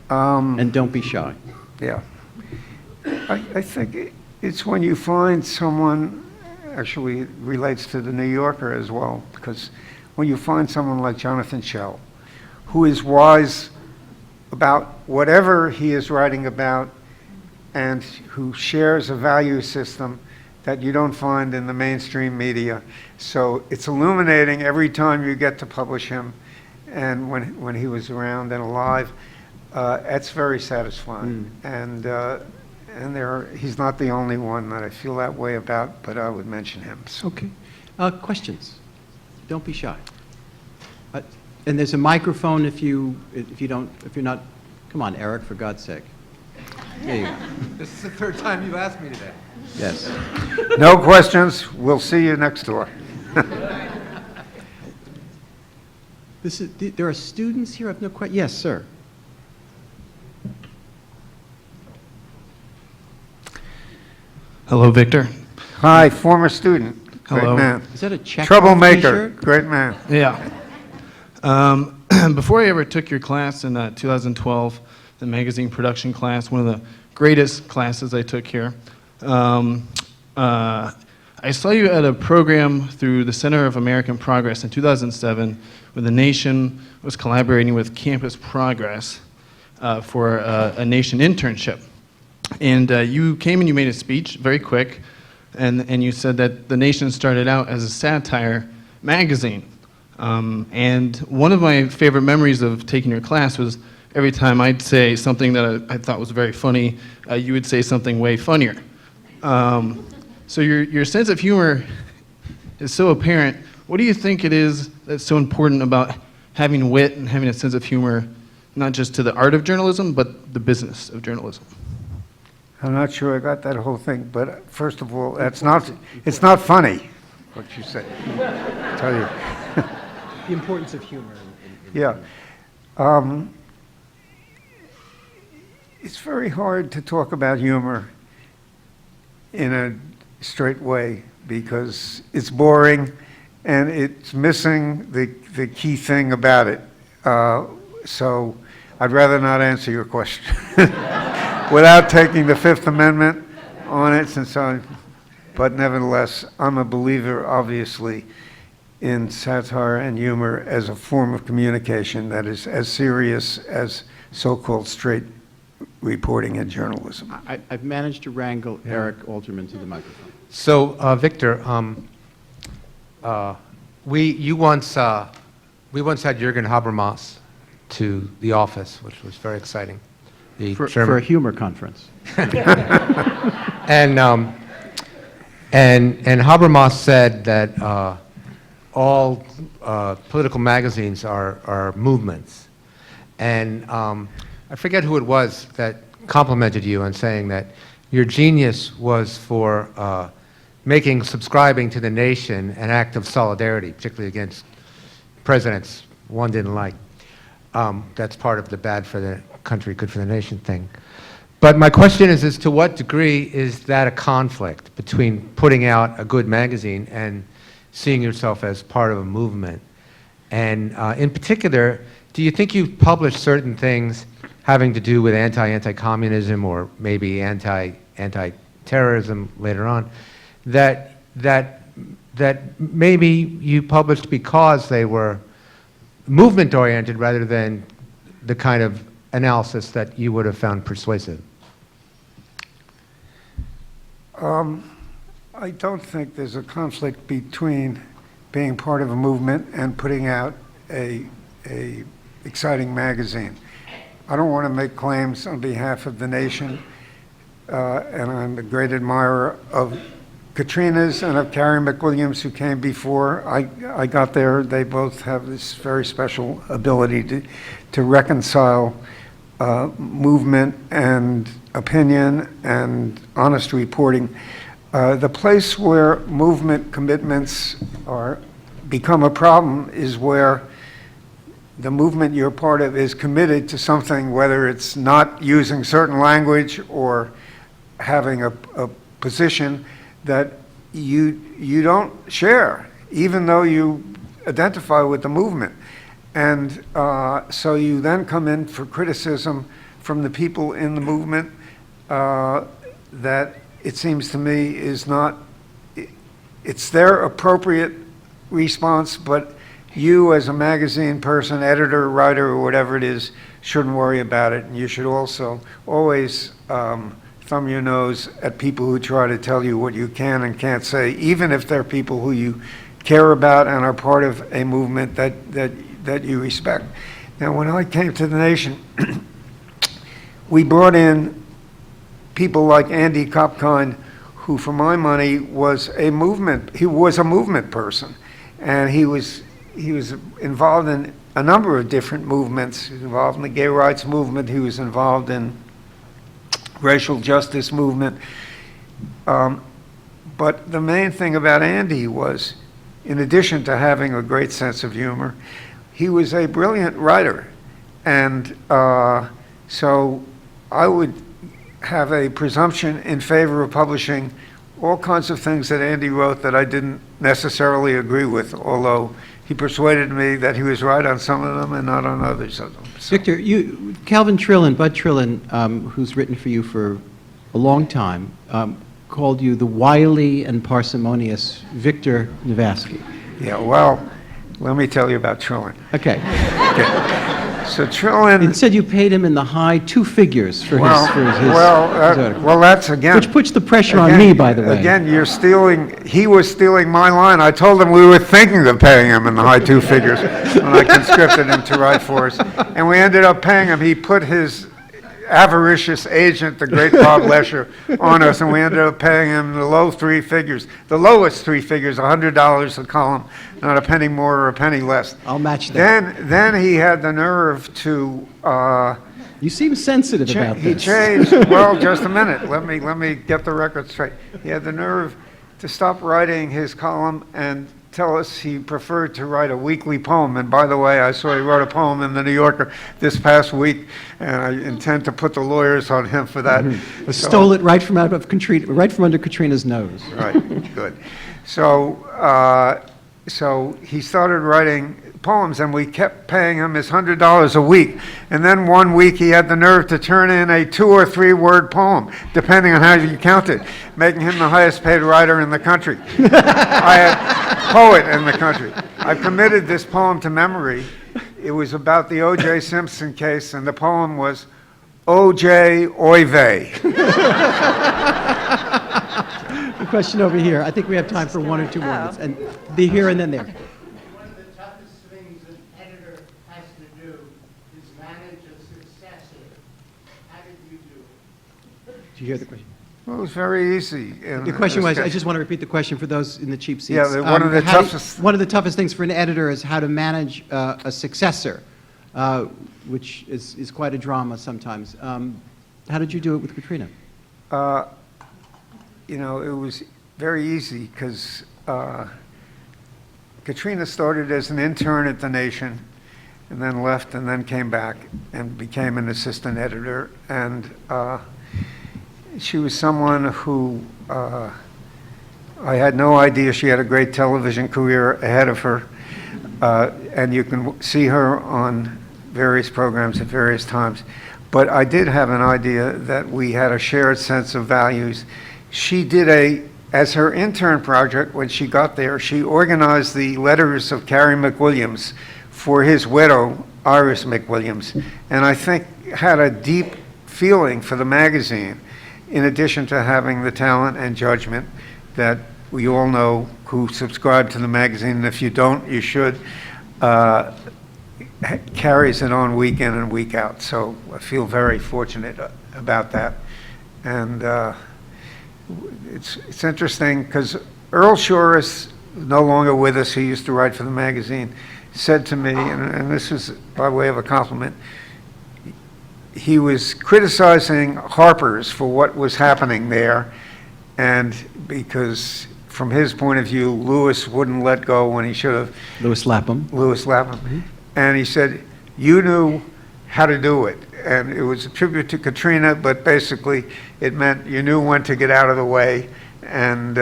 And don't be shy. yeah. I think it's when you find someone, actually it relates to the New Yorker as well, because when you find someone like Jonathan Schell, who is wise about whatever he is writing about, and who shares a value system that you don't find in the mainstream media. So it's illuminating every time you get to publish him, and when he was around and alive, it's very satisfying. And he's not the only one that I feel that way about, but I would mention him. So. Okay. Questions? Don't be shy. And there's a microphone if you're not. Come on, Eric, for God's sake. There you go. This is the third time you've asked me today. Yes. No questions. We'll see you next door. There are students here. I have no question. Yes, sir. Hello, Victor. Hi, former student. Great Hello. man. Is that a check? Troublemaker. T-shirt? Great man. Yeah. Before I ever took your class in 2012, the magazine production class, one of the greatest classes I took here. I saw you at a program through the Center of American Progress in 2007, where the nation was collaborating with Campus Progress for a nation internship. And you came and you made a speech, very quick, and you said that the nation started out as a satire magazine. And one of my favorite memories of taking your class was every time I'd say something that I thought was very funny, you would say something way funnier. So your sense of humor is so apparent. What do you think it is that's so important about having wit and having a sense of humor, not just to the art of journalism, but the business of journalism? I'm not sure I got that whole thing, but first of all, it's not funny, what you said. I'll tell you. The importance of humor. Yeah. It's very hard to talk about humor in a straight way because it's boring and it's missing the key thing about it. So I'd rather not answer your question without taking the Fifth Amendment on it, but nevertheless, I'm a believer, obviously, in satire and humor as a form of communication that is as serious as so-called straight reporting and journalism. I've managed to wrangle Eric Alterman to the microphone. So, Victor, we once had Jürgen Habermas to the office, which was very exciting. For a humor conference. And Habermas said that all political magazines are movements. And I forget who it was that complimented you on saying that your genius was for making subscribing to the nation an act of solidarity, particularly against presidents one didn't like. That's part of the bad for the country, good for the nation thing. But my question is, to what degree is that a conflict between putting out a good magazine and seeing yourself as part of a movement? And in particular, do you think you've published certain things having to do with anti-communism or maybe anti-terrorism later on, that maybe you published because they were movement-oriented rather than the kind of analysis that you would have found persuasive? I don't think there's a conflict between being part of a movement and putting out a exciting magazine. I don't want to make claims on behalf of the nation, and I'm a great admirer of Katrina's and of Carrie McWilliams, who came before I got there. They both have this very special ability to reconcile movement and opinion and honest reporting. The place where movement commitments become a problem is where the movement you're part of is committed to something, whether it's not using certain language or having a position that you don't share, even though you identify with the movement. And so you then come in for criticism from the people in the movement that it seems to me is not, it's their appropriate response, but you as a magazine person, editor, writer, or whatever it is, shouldn't worry about it. And you should also always thumb your nose at people who try to tell you what you can and can't say, even if they're people who you care about and are part of a movement that you respect. Now, when I came to the nation, we brought in people like Andy Kopkind, who, for my money, was a movement person. And he was involved in a number of different movements. He was involved in the gay rights movement. He was involved in racial justice movement. But the main thing about Andy was, in addition to having a great sense of humor, he was a brilliant writer. And so I would have a presumption in favor of publishing all kinds of things that Andy wrote that I didn't necessarily agree with, although he persuaded me that he was right on some of them and not on others of them. So, Victor, Calvin Trillin, Bud Trillin, who's written for you for a long time, called you the wily and parsimonious Victor Navasky. yeah, well, let me tell you about Trillin. Okay. So Trillin... It said you paid him in the high two figures for his article. well, that's again... Which puts the pressure on me, by the way. Again, you're stealing, he was stealing my line. I told him we were thinking of paying him in the high two figures when I conscripted him to write for us. And we ended up paying him. He put his avaricious agent, the great Bob Lesher, on us, and we ended up paying him the low three figures, the lowest three figures, $100 a column, not a penny more or a penny less. I'll match that. Then he had the nerve to... You seem sensitive about He this. changed, well, just a minute, let me get the record straight. He had the nerve to stop writing his column and tell us he preferred to write a weekly poem. And by the way, I saw he wrote a poem in the New Yorker this past week, and I intend to put the lawyers on him for that. Mm-hmm. Stole it right from under Katrina's nose. Right, good. So he started writing poems, and we kept paying him his $100 a week. And then one week he had the nerve to turn in a 2 or 3 word poem, depending on how you count it, making him the highest paid writer in the country. I had poet in the country. I committed this poem to memory. It was about the O.J. Simpson case, and the poem was O.J. Oy vey. The question over here. I think we have time for 1 or 2 more minutes. And be here and then there. One of the toughest things an editor has to do is manage a successor. How did you do it? Did you hear the question? Well, it was very easy. The question was, I just want to repeat the question for those in the cheap seats. Yeah, one of the toughest... One of the toughest things for an editor is how to manage a successor, which is quite a drama sometimes. How did you do it with Katrina? You know, it was very easy because Katrina started as an intern at The Nation and then left and then came back and became an assistant editor. And she was someone who I had no idea she had a great television career ahead of her. And you can see her on various programs at various times. But I did have an idea that we had a shared sense of values. She did as her intern project, when she got there, she organized the letters of Carrie McWilliams for his widow, Iris McWilliams, and I think had a deep feeling for the magazine, in addition to having the talent and judgment that we all know who subscribe to the magazine, and if you don't, you should, carries it on week in and week out. So I feel very fortunate about that. And it's interesting because Earl Shore is no longer with us, who used to write for the magazine, said to me, and this is by way of a compliment, he was criticizing Harper's for what was happening there, and because from his point of view, Lewis wouldn't let go when he should have. Louis Lapham. Louis Lapham. Mm-hmm. And he said, you knew how to do it. And it was a tribute to Katrina, but basically it meant you knew when to get out of the way. And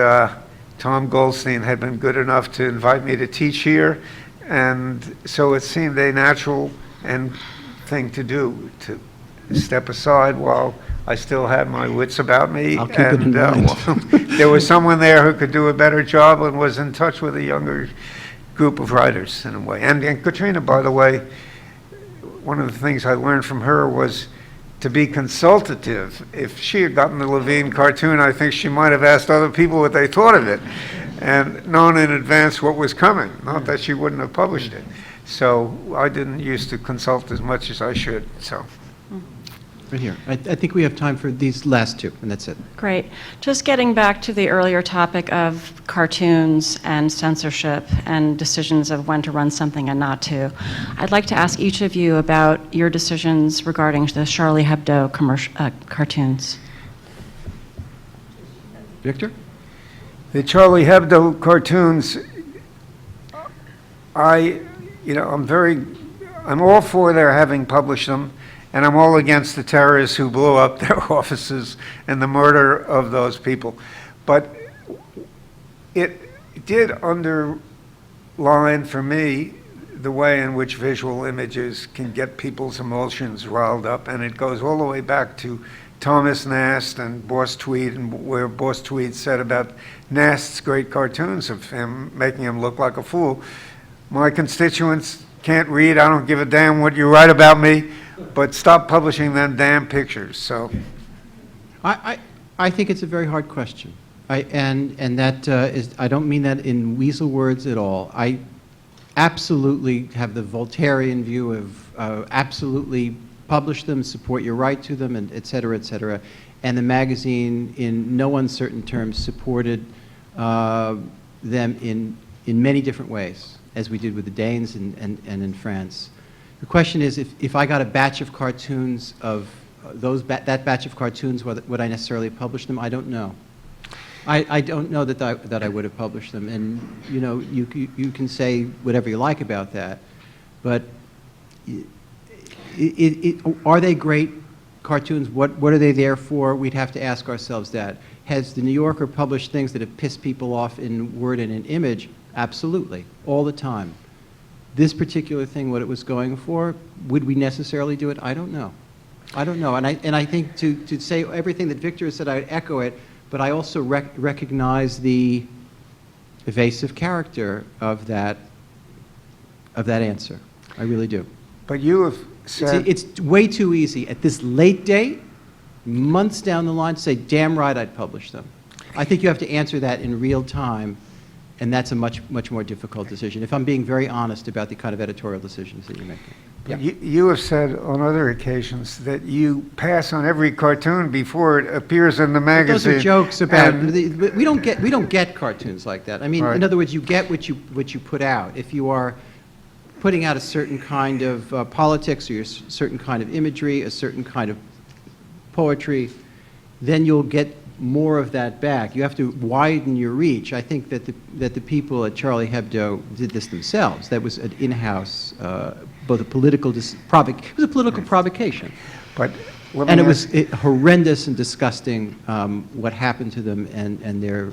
Tom Goldstein had been good enough to invite me to teach here. And so it seemed a natural thing to do, to step aside while I still had my wits about me. I'll keep it in mind. There was someone there who could do a better job and was in touch with a younger group of writers in a way. And Katrina, by the way, one of the things I learned from her was to be consultative. If she had gotten the Levine cartoon, I think she might have asked other people what they thought of it and known in advance what was coming, not that she wouldn't have published it. So I didn't used to consult as much as I should, so. Right here. I think we have time for these last 2, and that's it. Great. Just getting back to the earlier topic of cartoons and censorship and decisions of when to run something and not to, I'd like to ask each of you about your decisions regarding the Charlie Hebdo cartoons. Victor? The Charlie Hebdo cartoons, I'm all for their having published them. And I'm all against the terrorists who blew up their offices and the murder of those people. But it did line for me the way in which visual images can get people's emotions riled up, and it goes all the way back to Thomas Nast and Boss Tweed, and where Boss Tweed said about Nast's great cartoons of him making him look like a fool. My constituents can't read, I don't give a damn what you write about me, but stop publishing them damn pictures. So I think it's a very hard question. And that is, I don't mean that in weasel words at all. I absolutely have the Voltairean view of absolutely publish them, support your right to them, and et cetera, et cetera. And the magazine, in no uncertain terms, supported them in many different ways, as we did with the Danes and in France. The question is, if I got a batch of cartoons of that batch of cartoons, would I necessarily publish them? I don't know. I don't know that I would have published them. And you know, you can say whatever you like about that, but are they great cartoons? What are they there for? We'd have to ask ourselves that. Has the New Yorker published things that have pissed people off in word and in image? Absolutely, all the time. This particular thing, what it was going for, would we necessarily do it? I don't know. I don't know. And I think to say everything that Victor has said, I'd echo it, but I also recognize the evasive character of that answer. I really do. but you have said... It's way too easy at this late date, months down the line, to say, damn right I'd publish them. I think you have to answer that in real time, and that's a much more difficult decision, if I'm being very honest about the kind of editorial decisions that you're making. Yeah. You have said on other occasions that you pass on every cartoon before it appears in the magazine. Those are jokes about. We don't get cartoons like that. I mean, Right. in other words, you get what you put out. If you are putting out a certain kind of politics or a certain kind of imagery, a certain kind of poetry, then you'll get more of that back. You have to widen your reach. I think that the people at Charlie Hebdo did this themselves. That was an in-house, both a political it was a political provocation. But let And me it was ask- horrendous and disgusting what happened to them and their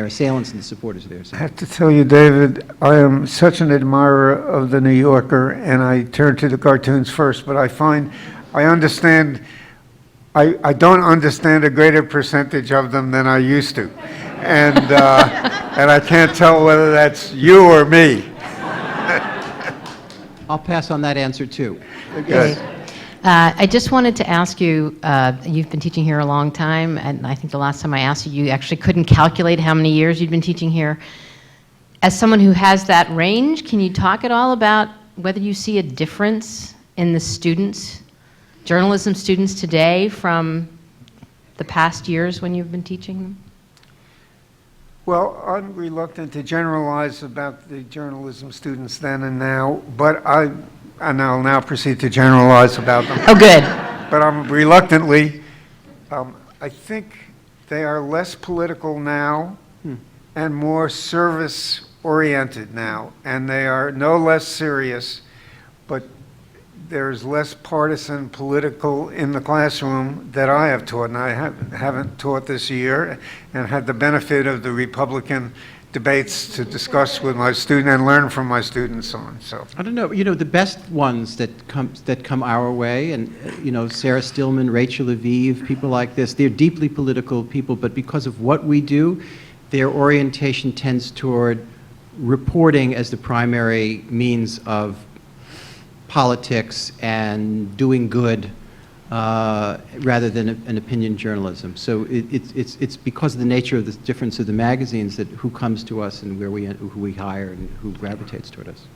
assailants and the supporters of their I assailants. have to tell you, David, I am such an admirer of the New Yorker, and I turn to the cartoons first, but I find, I understand, I don't understand a greater percentage of them than I used to. And, and I can't tell whether that's you or me. I'll pass on that answer, too. Good. I just wanted to ask you, you've been teaching here a long time, and I think the last time I asked you, you actually couldn't calculate how many years you'd been teaching here. As someone who has that range, can you talk at all about whether you see a difference in the students, journalism students today from the past years when you've been teaching them? Well, I'm reluctant to generalize about the journalism students then and now, but I'll now proceed to generalize about them. Oh, good. But I'm reluctantly, I think they are less political now and more service-oriented now, and they are no less serious, but there's less partisan political in the classroom that I have taught, and I haven't taught this year, and had the benefit of the Republican debates to discuss with my student and learn from my students on. So I don't know. You know, the best ones that come our way, and you know, Sarah Stillman, Rachel Aviv, people like this, they're deeply political people, but because of what we do, their orientation tends toward reporting as the primary means of politics and doing good rather than an opinion journalism. So it's because of the nature of the difference of the magazines that who comes to us and who we hire and who gravitates toward us.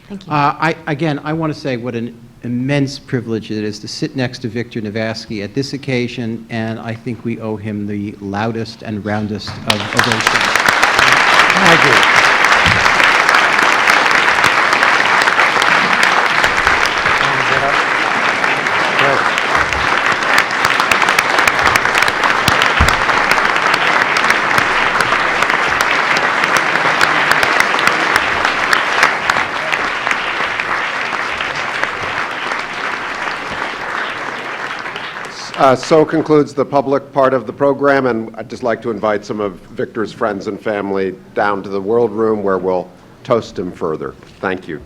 Thank you. I want to say what an immense privilege it is to sit next to Victor Navasky at this occasion, and I think we owe him the loudest and roundest of ovations. thank you. So concludes the public part of the program, and I'd just like to invite some of Victor's friends and family down to the World Room, where we'll toast him further. Thank you.